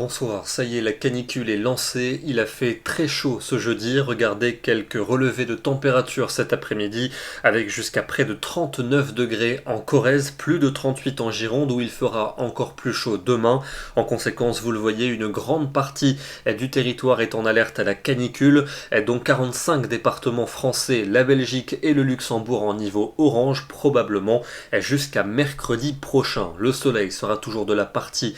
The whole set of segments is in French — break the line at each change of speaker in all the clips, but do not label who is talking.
bonsoir, ça y est, la canicule est lancée, il a fait très chaud ce jeudi, regardez quelques relevés de température cet après-midi, avec jusqu'à près de 39 degrés en Corrèze, plus de 38 en Gironde où il fera encore plus chaud demain. En conséquence, vous le voyez, une grande partie du territoire est en alerte à la canicule, dont 45 départements français, la Belgique et le Luxembourg en niveau orange, probablement jusqu'à mercredi prochain. Le soleil sera toujours de la partie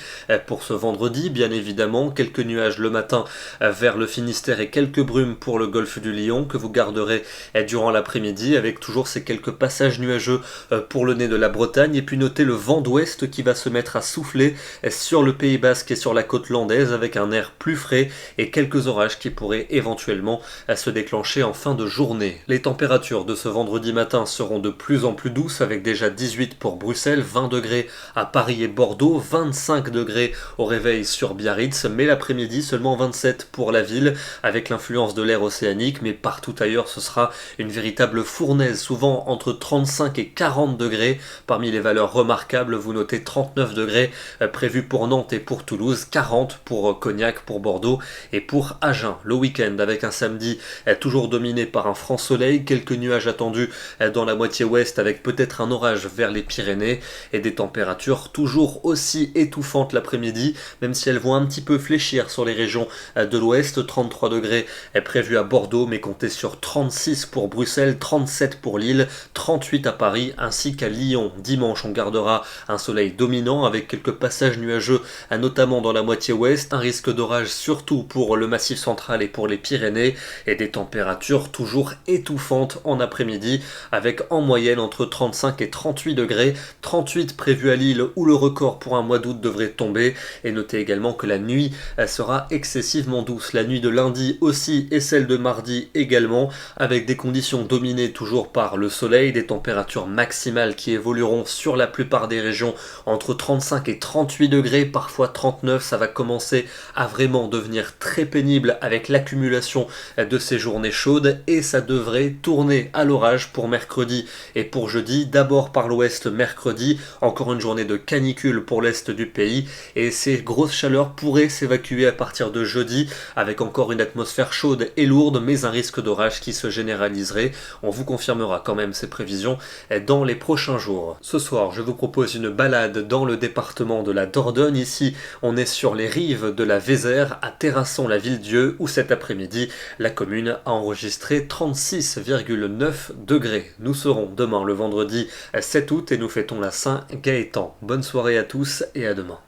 pour ce vendredi, bien évidemment, quelques nuages le matin vers le Finistère et quelques brumes pour le golfe du Lion que vous garderez durant l'après-midi avec toujours ces quelques passages nuageux pour le nez de la Bretagne, et puis notez le vent d'ouest qui va se mettre à souffler sur le Pays Basque et sur la côte landaise avec un air plus frais et quelques orages qui pourraient éventuellement se déclencher en fin de journée. Les températures de ce vendredi matin seront de plus en plus douces avec déjà 18 pour Bruxelles, 20 degrés à Paris et Bordeaux, 25 degrés au réveil sur Biarritz, mais l'après-midi seulement 27 pour la ville avec l'influence de l'air océanique, mais partout ailleurs ce sera une véritable fournaise, souvent entre 35 et 40 degrés. Parmi les valeurs remarquables, vous notez 39 degrés prévus pour Nantes et pour Toulouse, 40 pour Cognac, pour Bordeaux et pour Agen. Le week-end avec un samedi toujours dominé par un franc soleil, quelques nuages attendus dans la moitié ouest avec peut-être un orage vers les Pyrénées et des températures toujours aussi étouffantes l'après-midi, même si elles vont un petit peu fléchir sur les régions de l'ouest. 33 degrés est prévu à Bordeaux, mais comptez sur 36 pour Bruxelles, 37 pour Lille, 38 à Paris ainsi qu'à Lyon. Dimanche, on gardera un soleil dominant avec quelques passages nuageux, notamment dans la moitié ouest, un risque d'orage surtout pour le Massif central et pour les Pyrénées, et des températures toujours étouffantes en après-midi avec en moyenne entre 35 et 38 degrés, 38 prévus à Lille où le record pour un mois d'août devrait tomber. Et notez également que la nuit sera excessivement douce, la nuit de lundi aussi et celle de mardi également, avec des conditions dominées toujours par le soleil, des températures maximales qui évolueront sur la plupart des régions entre 35 et 38 degrés, parfois 39. Ça va commencer à vraiment devenir très pénible avec l'accumulation de ces journées chaudes, et ça devrait tourner à l'orage pour mercredi et pour jeudi. D'abord par l'ouest mercredi, encore une journée de canicule pour l'est du pays, et ces grosses chaleurs pourraient s'évacuer à partir de jeudi avec encore une atmosphère chaude et lourde, mais un risque d'orage qui se généraliserait. On vous confirmera quand même ces prévisions dans les prochains jours. Ce soir, je vous propose une balade dans le département de la Dordogne. Ici, on est sur les rives de la Vézère à Terrasson-la-Ville-Dieu, où cet après-midi, la commune a enregistré 36,9 degrés. Nous serons demain le vendredi 7 août et nous fêtons la Saint-Gaëtan. Bonne soirée à tous et à demain.